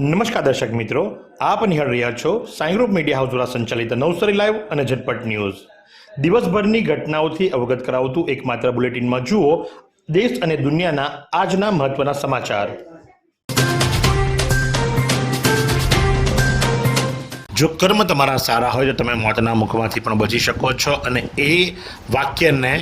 નમસ્કાર દર્શક મિત્રો, આપ નિહાળ રહ્યા છો સાઈ ગ્રુપ મીડિયા હાઉસ દ્વારા સંચાલિત નવસારી લાઈવ અને ઝટપટ ન્યૂઝ. દિવસભરની ઘટનાઓથી અવગત કરાવતું એકમાત્ર બુલેટિનમાં જુઓ દેશ અને દુનિયાના આજના મહત્વના સમાચાર. જો કર્મ તમારા સારા હોય તો તમે મોતના મુખમાંથી પણ બચી શકો છો, અને એ વાક્યને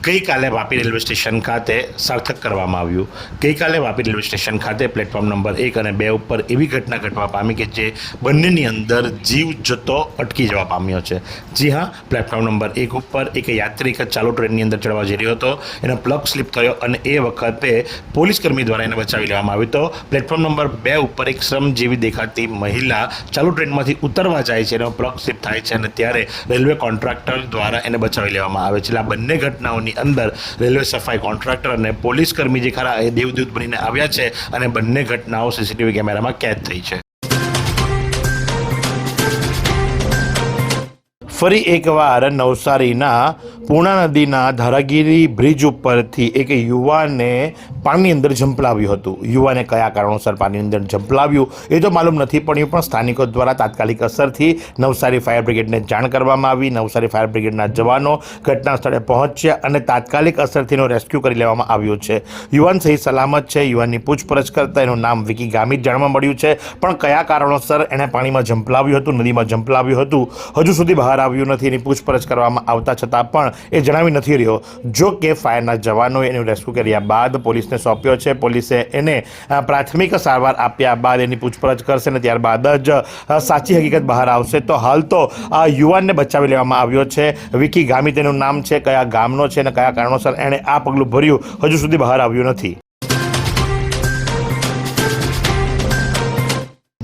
ગઈકાલે વાપી રેલવે સ્ટેશન ખાતે સાર્થક કરવામાં આવ્યું. ગઈકાલે વાપી રેલવે સ્ટેશન ખાતે પ્લેટફોર્મ નંબર 1 અને 2 ઉપર એવી ઘટના ઘટવા પામી કે જે બંનેની અંદર જીવ જતો અટકી જવા પામ્યો છે. જી હા, પ્લેટફોર્મ નંબર 1 ઉપર એક યાત્રિક ચાલુ ટ્રેનની અંદર ચડવા જઈ રહ્યો હતો. એનો પ્લગ સ્લીપ થયો અને એ વખતે પોલીસ કર્મી દ્વારા એને બચાવી લેવામાં આવ્યો હતો. પ્લેટફોર્મ નંબર 2 ઉપર એક શ્રમ જેવી દેખાતી મહિલા ચાલુ ટ્રેનમાંથી ઉતરવા જાય છે, એનો પ્લગ સ્લીપ થાય છે અને ત્યારે રેલવે કોન્ટ્રાક્ટર દ્વારા એને બચાવી લેવામાં આવે છે. આ બંને ઘટનાઓની અંદર રેલવે સફાઈ કોન્ટ્રાક્ટર અને પોલીસ કર્મી જે ખરા એ દેવદૂત બનીને આવ્યા છે અને બંને ઘટનાઓ સીસીટીવી કેમેરામાં કેદ થઈ છે. ફરી એકવાર નવસારીના પૂર્ણા નદીના ધારાગીરી બ્રિજ ઉપરથી એક યુવાને પાણીની અંદર ઝંપલાવ્યું હતું. યુવાને કયા કારણોસર પાણીની અંદર ઝંપલાવ્યું એ તો માલુમ નથી પડ્યું, પણ સ્થાનિકો દ્વારા તાત્કાલિક અસરથી નવસારી ફાયર બ્રિગેડને જાણ કરવામાં આવી. નવસારી ફાયર બ્રિગેડના જવાનો ઘટના સ્થળે પહોંચ્યા અને તાત્કાલિક અસરથી એનો રેસ્ક્યુ કરી લેવામાં આવ્યો છે. યુવાન સહી સલામત છે. યુવાનની પૂછપરછ કરતાં એનું નામ વિકી ગામિત જાણવા મળ્યું છે, પણ કયા કારણોસર એણે પાણીમાં ઝંપલાવ્યું હતું, નદીમાં ઝંપલાવ્યું હતું, હજુ સુધી બહાર આવ્યું નથી. એની પૂછપરછ કરવામાં આવતા છતાં પણ એ જણાવી નથી રહ્યો. જો કે ફાયરના જવાનોએ એનું રેસ્ક્યુ કર્યા બાદ પોલીસને સોંપ્યો છે. પોલીસે એને પ્રાથમિક સારવાર આપ્યા બાદ એની પૂછપરછ કરશે અને ત્યારબાદ જ સાચી હકીકત બહાર આવશે. તો હાલ તો આ યુવાનને બચાવી લેવામાં આવ્યો છે. વિકી ગામિત એનું નામ છે. કયા ગામનો છે અને કયા કારણોસર એણે આ પગલું ભર્યું હજુ સુધી બહાર આવ્યું નથી.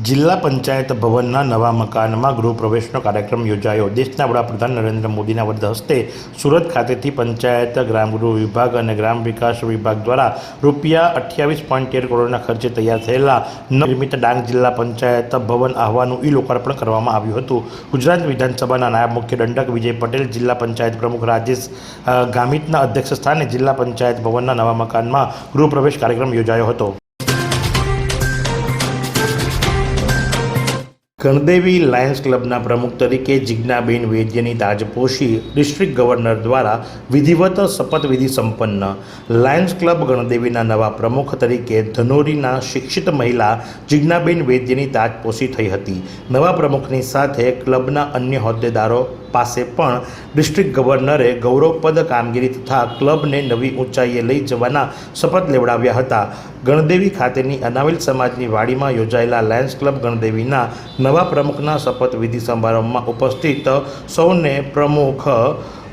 જિલ્લા પંચાયત ભવનના નવા મકાનમાં ગૃહપ્રવેશનો કાર્યક્રમ યોજાયો. દેશના વડાપ્રધાન નરેન્દ્ર મોદીના વરદ હસ્તે સુરત ખાતેથી પંચાયત, ગ્રામગૃહ વિભાગ અને ગ્રામ વિકાસ વિભાગ દ્વારા રૂપિયા 28.13 કરોડના ખર્ચે તૈયાર થયેલા નવનિર્મિત ડાંગ જિલ્લા પંચાયત ભવન આહવાનું લોકાર્પણ કરવામાં આવ્યું હતું. ગુજરાત વિધાનસભાના નાયબ મુખ્ય દંડક વિજય પટેલ, જિલ્લા પંચાયત પ્રમુખ રાજેશ ગામિતના અધ્યક્ષ સ્થાને જિલ્લા પંચાયત ભવનના નવા મકાનમાં ગૃહપ્રવેશ કાર્યક્રમ યોજાયો હતો. ગણદેવી લાયન્સ ક્લબના પ્રમુખ તરીકે જિજ્ઞાબેન વૈદ્યની તાજપોશી ડિસ્ટ્રિક્ટ ગવર્નર દ્વારા વિધિવત શપથવિધિ સંપન્ન. લાયન્સ ક્લબ ગણદેવીના નવા પ્રમુખ તરીકે ધનોરીના શિક્ષિત મહિલા જિજ્ઞાબેન વૈદ્યની તાજપોશી થઈ હતી. નવા પ્રમુખની સાથે ક્લબના અન્ય હોદ્દેદારો પાસે પણ ડિસ્ટ્રિક્ટ ગવર્નરે ગૌરવપદ કામગીરી તથા ક્લબને નવી ઊંચાઈએ લઈ જવાના શપથ લેવડાવ્યા હતા. ગણદેવી ખાતેની અનાવિલ સમાજની વાડીમાં યોજાયેલા લાયન્સ ક્લબ ગણદેવીના નવા પ્રમુખના શપથવિધિ સમારંભમાં ઉપસ્થિત સૌને પ્રમુખ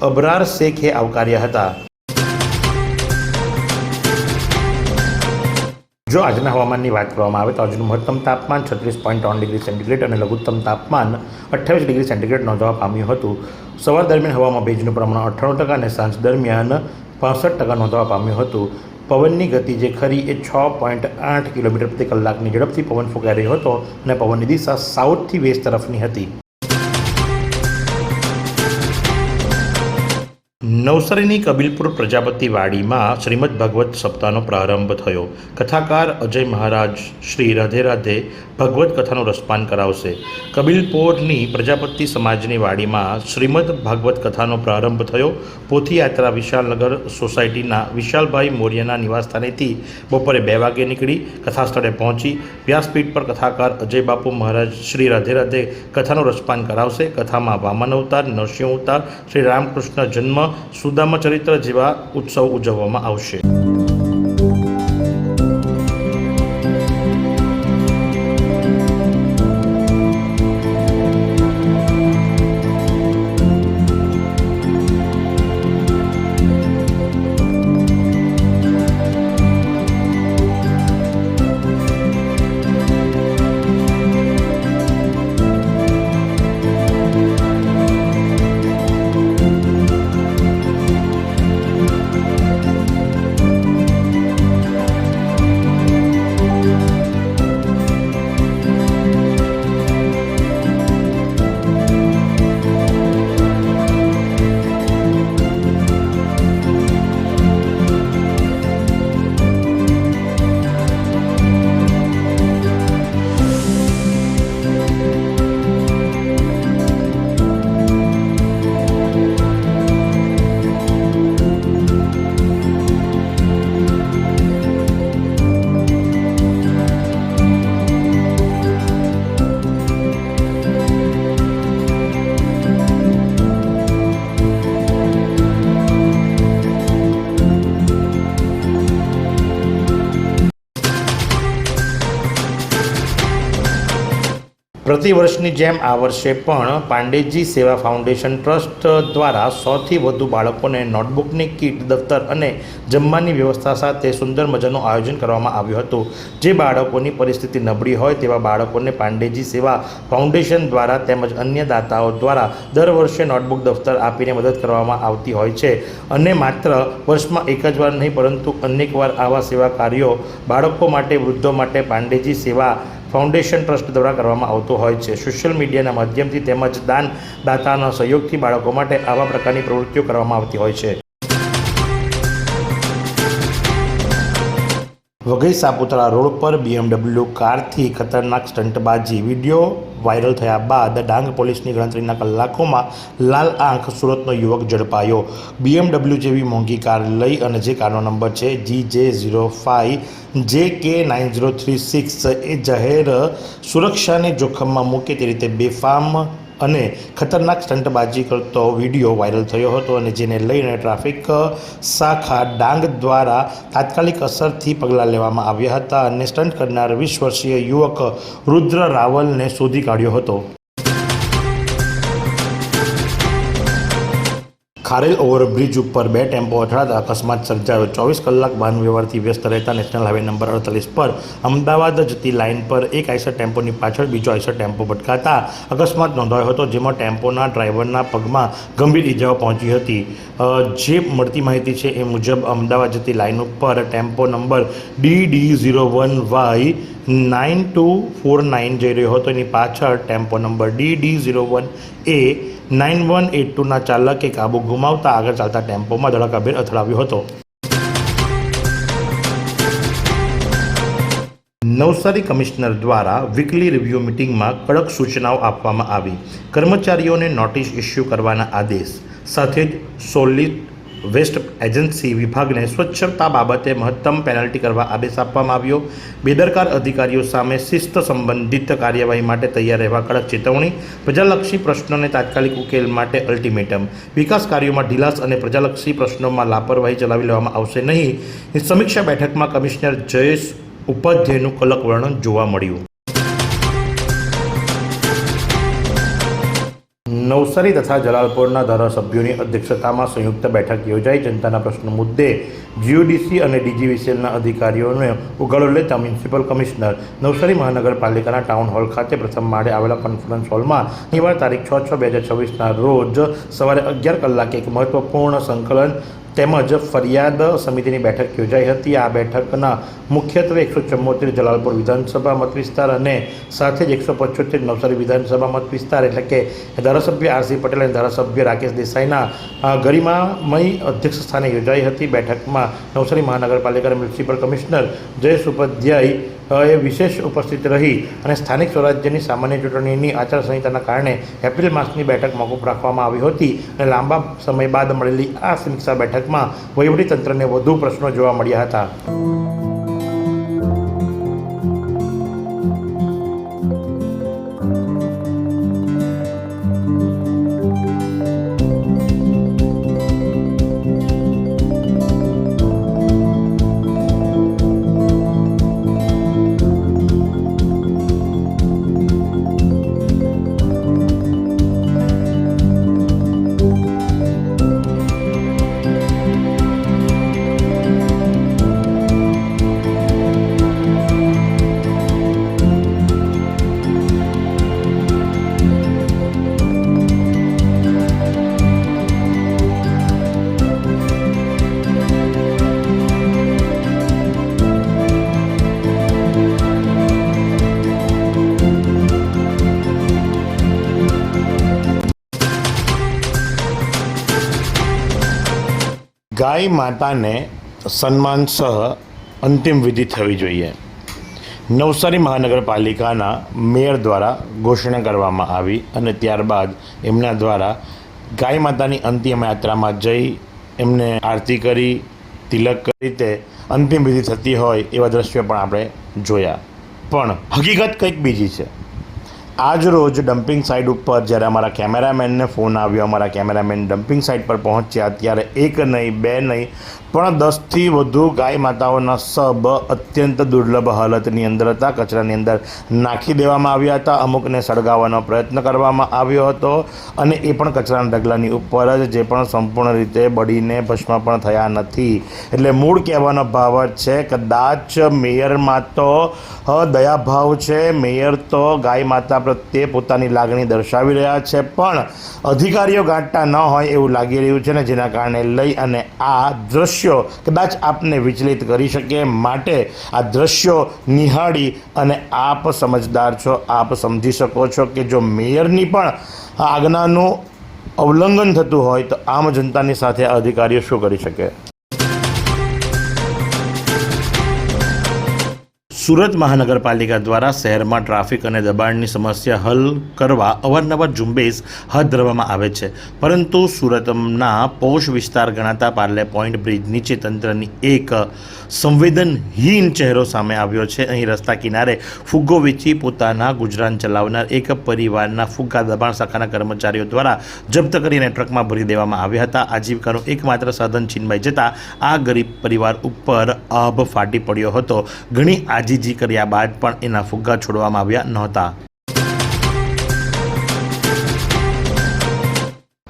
અબરાર શેખે આવકાર્યા હતા. જો આજના હવામાનની વાત કરવામાં આવે તો આજનું મહત્તમ તાપમાન 36.3 ડિગ્રી સેન્ટીગ્રેડ અને લઘુત્તમ તાપમાન 28 ડિગ્રી સેન્ટીગ્રેડ નોંધવા પામ્યું હતું. સવાર દરમિયાન હવામાં ભેજનું પ્રમાણ 98% અને સાંજ દરમિયાન 65% નોંધવા પામ્યું હતું. પવનની ગતિ જે ખરી એ 6.8 કિલોમીટર પ્રતિ કલાકની ઝડપથી પવન ફૂંકાઈ રહ્યો હતો અને પવનની દિશા સાઉથથી વેસ્ટ તરફની હતી. નવસારીની કબીલપુર પ્રજાપતિ વાડીમાં શ્રીમદ ભાગવત સપ્તાહનો પ્રારંભ થયો. કથાકાર અજય મહારાજ શ્રી રાધે રાધે ભગવત કથાનું રસપાન કરાવશે. કબીલપુરની પ્રજાપતિ સમાજની વાડીમાં શ્રીમદ ભાગવત કથાનો પ્રારંભ થયો. પોથીયાત્રા વિશાલનગર સોસાયટીના વિશાલભાઈ મોર્યના નિવાસસ્થાનેથી બપોરે 2 વાગે નીકળી કથા સ્થળે પહોંચી વ્યાસપીઠ પર કથાકાર અજય બાપુ મહારાજ શ્રી રાધે રાધે કથાનું રસપાન કરાવશે. કથામાં વામન અવતાર, નરસિંહ અવતાર, શ્રી રામકૃષ્ણ જન્મ, સુદામા ચરિત્ર જેવા ઉત્સવ ઉજવવામાં આવશે. પ્રતિવર્ષની જેમ આ વર્ષે પણ પાંડેજી સેવા ફાઉન્ડેશન ટ્રસ્ટ દ્વારા 100થી વધુ બાળકોને નોટબુકની કીટ, દફતર અને જમવાની વ્યવસ્થા સાથે સુંદર મજાનું આયોજન કરવામાં આવ્યું હતું. જે બાળકોની પરિસ્થિતિ નબળી હોય તેવા બાળકોને પાંડેજી સેવા ફાઉન્ડેશન દ્વારા તેમજ અન્ય દાતાઓ દ્વારા દર વર્ષે નોટબુક, દફતર આપીને મદદ કરવામાં આવતી હોય છે અને માત્ર વર્ષમાં એક જ વાર નહીં પરંતુ અનેકવાર આવા સેવા કાર્યો બાળકો માટે, વૃદ્ધો માટે પાંડેજી સેવા ફાઉન્ડેશન ટ્રસ્ટ દ્વારા કરવામાં આવતો હોય છે. સોશિયલ મીડિયાના માધ્યમથી તેમજ દાતાના સહયોગથી બાળકો માટે આવા પ્રકારની પ્રવૃત્તિઓ કરવામાં આવતી હોય છે. વઘઈ સાપુતારા રોડ પર BMW કારથી ખતરનાક સ્ટંટબાજી, વિડીયો વાયરલ થયા બાદ ડાંગ પોલીસની ગણતરીના કલાકોમાં લાલ આંખ સુરતનો યુવક ઝડપાયો. BMW જેવી મોંઘી કાર લઈ અને જે કારનો નંબર છે GJ05JK9036 એ જાહેર સુરક્ષાને જોખમમાં મૂકે તે રીતે બેફામ અને ખતરનાક સ્ટંટબાજી કરતો વિડીયો વાયરલ થયો હતો અને જેને લઈને ટ્રાફિક શાખા ડાંગ દ્વારા તાત્કાલિક અસરથી પગલાં લેવામાં આવ્યા હતા અને સ્ટંટ કરનાર 20 વર્ષીય યુવક રુદ્ર રાવલને શોધી કાઢ્યો હતો. ખારેલ ઓવરબ્રિજ ઉપર 2 ટેમ્પો અથડાતા અકસ્માત સર્જાયો. 24 કલાક વાહન વ્યવહારથી વ્યસ્ત રહેતા નેશનલ હાઈવે નંબર 48 પર અમદાવાદ જતી લાઇન પર એક આઈસર ટેમ્પોની પાછળ બીજો આઈસર ટેમ્પો ભટકાતા અકસ્માત નોંધાયો હતો, જેમાં ટેમ્પોના ડ્રાઈવરના પગમાં ગંભીર ઇજાઓ પહોંચી હતી. જે મળતી માહિતી છે એ મુજબ અમદાવાદ જતી લાઇન ઉપર ટેમ્પો નંબર DD01Y9249 જઈ રહ્યો હતો. એની પાછળ ટેમ્પો નંબર DD01A9182ના ચાલકે કાબુ ગુમાવતા આગળ ચાલતા ટેમ્પોમાં ધડાકાભેર અથડાવ્યો હતો. નવસારી કમિશનર દ્વારા વીકલી રિવ્યૂ મિટિંગમાં કડક સૂચનાઓ આપવામાં આવી. કર્મચારીઓને નોટિસ ઇસ્યુ કરવાના આદેશ સાથે જ સોલિડ વેસ્ટ એજન્સી વિભાગને સ્વચ્છતા બાબતે મહત્તમ પેનલ્ટી કરવા આદેશ આપવામાં આવ્યો. બેદરકાર અધિકારીઓ સામે શિસ્ત સંબંધિત કાર્યવાહી માટે તૈયાર રહેવા કડક ચેતવણી. પ્રજાલક્ષી પ્રશ્નોને તાત્કાલિક ઉકેલ માટે અલ્ટિમેટમ. વિકાસ કાર્યોમાં ઢીલાસ અને પ્રજાલક્ષી પ્રશ્નોમાં લાપરવાહી ચલાવી લેવામાં આવશે નહીં. સમીક્ષા બેઠકમાં કમિશનર જયેશ ઉપાધ્યાયનું કલક વર્ણન જોવા મળ્યું. નવસારી તથા જલાલપોરના ધારાસભ્યોની અધ્યક્ષતામાં સંયુક્ત બેઠક યોજાઈ. જનતાના પ્રશ્નો મુદ્દે જીઓડીસી અને ડીજીવીસીએલના અધિકારીઓને ઉગાડો લેતા મ્યુનિસિપલ કમિશનર નવસારી મહાનગરપાલિકાના ટાઉન હોલ ખાતે પ્રથમ માળે આવેલા કોન્ફરન્સ હોલમાં શનિવાર તારીખ 6/6/2026ના રોજ સવારે 11 કલાકે એક મહત્વપૂર્ણ સંકલન તેમજ ફરિયાદ સમિતિની બેઠક યોજાઈ હતી. આ બેઠકના મુખ્યત્વે 174 જલાલપોર વિધાનસભા મત વિસ્તાર અને સાથે જ 175 નવસારી વિધાનસભા મત વિસ્તાર એટલે કે ધારાસભ્ય આરસી પટેલ અને ધારાસભ્ય રાકેશ દેસાઈના ગરિમામય અધ્યક્ષ સ્થાને યોજાઈ હતી. બેઠકમાં નવસારી મહાનગરપાલિકાના મ્યુનિસિપલ કમિશનર જયેશ ઉપાધ્યાય એ વિશેષ ઉપસ્થિત રહી અને સ્થાનિક સ્વરાજ્યની સામાન્ય ચૂંટણીની આચારસંહિતાના કારણે એપ્રિલ માસની બેઠક મોકૂફ રાખવામાં આવી હતી અને લાંબા સમય બાદ મળેલી આ સમીક્ષા બેઠકમાં વહીવટીતંત્રને વધુ પ્રશ્નો જોવા મળ્યા હતા. ગાય માતાને સન્માન સહ અંતિમ વિધિ થવી જોઈએ. નવસારી મહાનગરપાલિકાના મેયર દ્વારા ઘોષણા કરવામાં આવી અને ત્યારબાદ એમના દ્વારા ગાય માતાની અંતિમ યાત્રામાં જઈ એમને આરતી કરી, તિલક રીતે અંતિમ વિધિ થતી હોય એવા દ્રશ્યો પણ આપણે જોયા. પણ હકીકત કંઈક બીજી છે. આજ રોજ ડમ્પિંગ સાઇટ ઉપર જ્યારે અમારા કેમેરામેનને ફોન આવ્યો, અમારા કેમેરામેન ડમ્પિંગ સાઇટ પર પહોંચ્યા ત્યારે એક નહીં, બે નહીં, પણ 10થી વધુ ગાય માતાઓના શબ અત્યંત દુર્લભ હાલતની અંદર હતા, કચરાની અંદર નાખી દેવામાં આવ્યા હતા, અમુકને સળગાવવાનો પ્રયત્ન કરવામાં આવ્યો હતો અને એ પણ કચરાના ઢગલાની ઉપર જ, જે પણ સંપૂર્ણ રીતે બળીને ભસ્મ પણ થયા નથી. એટલે મૂળ કહેવાનો ભાવ જ છે, કદાચ મેયરમાં તો દયાભાવ છે, મેયર તો ગાય માતા પ્રત્યે પોતાની લાગણી દર્શાવી રહ્યા છે, પણ અધિકારીઓ ગાંઠતા ન હોય એવું લાગી રહ્યું છે ને, જેના કારણે લઈ અને આ દ્રશ્યો કદાચ આપને વિચલિત કરી શકે. માટે આ દ્રશ્યો નિહાળી અને આપ સમજદાર છો, આપ સમજી શકો છો કે જો મેયરની પણ આજ્ઞાનું ઉલ્લંઘન થતું હોય તો આમ જનતાની સાથે અધિકારીઓ શું કરી શકે. સુરત મહાનગરપાલિકા દ્વારા શહેરમાં ટ્રાફિક અને દબાણની સમસ્યા હલ કરવા અવારનવાર ઝુંબેશ હાથ ધરવામાં આવે છે, પરંતુ સુરતના પોશ વિસ્તાર ગણાતા પાર્લે પોઈન્ટ બ્રિજ નીચે તંત્રની એક સંવેદનહીન ચહેરો સામે આવ્યો છે. અહીં રસ્તા કિનારે ફુગ્ગો વેચી પોતાના ગુજરાન ચલાવનાર એક પરિવારના ફુગ્ગા દબાણ શાખાના કર્મચારીઓ દ્વારા જપ્ત કરીને ટ્રકમાં ભરી દેવામાં આવ્યા હતા. આજીવિકાનું એકમાત્ર સાધન છીનવાઈ જતાં આ ગરીબ પરિવાર ઉપર આભ ફાટી પડ્યો હતો. ઘણી આજીજી કર્યા બાદ પણ એના ફુગ્ગા છોડવામાં આવ્યા નહોતા.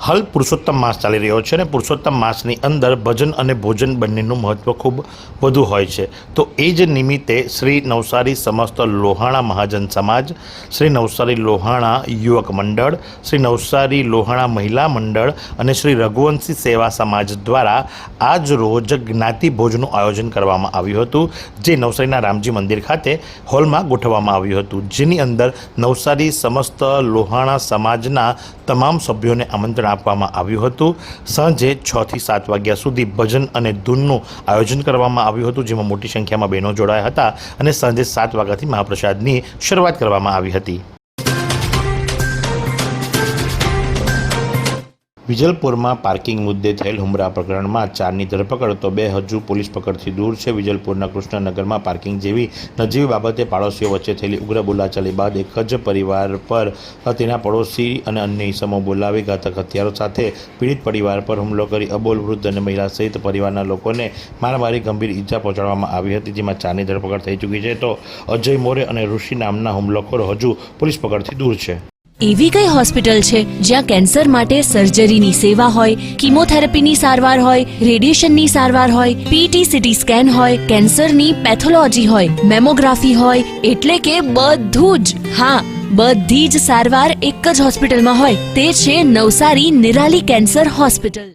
હાલ પુરુષોત્તમ માસ ચાલી રહ્યો છે અને પુરુષોત્તમ માસની અંદર ભજન અને ભોજન બંનેનું મહત્ત્વ ખૂબ વધુ હોય છે. તો એ જ નિમિત્તે શ્રી નવસારી સમસ્ત લોહાણા મહાજન સમાજ, શ્રી નવસારી લોહાણા યુવક મંડળ, શ્રી નવસારી લોહાણા મહિલા મંડળ અને શ્રી રઘુવંશી સેવા સમાજ દ્વારા આજ રોજ જ્ઞાતિ ભોજનું આયોજન કરવામાં આવ્યું હતું, જે નવસારીના રામજી મંદિર ખાતે હોલમાં ગોઠવવામાં આવ્યું હતું, જેની અંદર નવસારી સમસ્ત લોહાણા સમાજના તમામ સભ્યોને આમંત્રણ આપવામાં આવ્યું હતું. સાંજે 6 થી 7 વાગ્યા સુધી ભજન અને ધૂનનું આયોજન કરવામાં આવ્યું હતું, જેમાં મોટી સંખ્યામાં બહેનો જોડાયા હતા અને સાંજે 7 વાગ્યાથી મહાપ્રસાદની શરૂઆત કરવામાં આવી હતી. વિજલપુરમાં પાર્કિંગ મુદ્દે થયેલ હુમલા પ્રકરણમાં 4ની ધરપકડ તો 2 હજુ પોલીસ પકડથી દૂર છે. વિજલપુરના કૃષ્ણનગરમાં પાર્કિંગ જેવી નજીવી બાબતે પાડોશીઓ વચ્ચે થયેલી ઉગ્ર બોલાચાલી બાદ એક જ પરિવાર પર તેના પડોશી અને અન્ય ઇસમો બોલાવી ઘાતક હથિયારો સાથે પીડિત પરિવાર પર હુમલો કરી અબોલ વૃદ્ધ અને મહિલા સહિત પરિવારના લોકોને મારમારી ગંભીર ઈજા પહોંચાડવામાં આવી હતી, જેમાં 4ની ધરપકડ થઈ ચૂકી છે. તો અજય મોરે અને ઋષિ નામના હુમલાખોર હજુ પોલીસ પકડથી દૂર છે. એવી કઈ હોસ્પિટલ છે જ્યાં કેન્સર માટે સર્જરીની સેવા હોય, કિમોથેરાપીની સારવાર હોય, રેડિયેશનની સારવાર હોય, પીટી સીટી સ્કેન હોય, કેન્સરની પેથોલોજી હોય, મેમોગ્રાફી હોય, એટલે કે બધું જ. હા, બધી જ સારવાર એક જ હોસ્પિટલમાં હોય. તે છે નવસારી નિરાલી કેન્સર હોસ્પિટલ.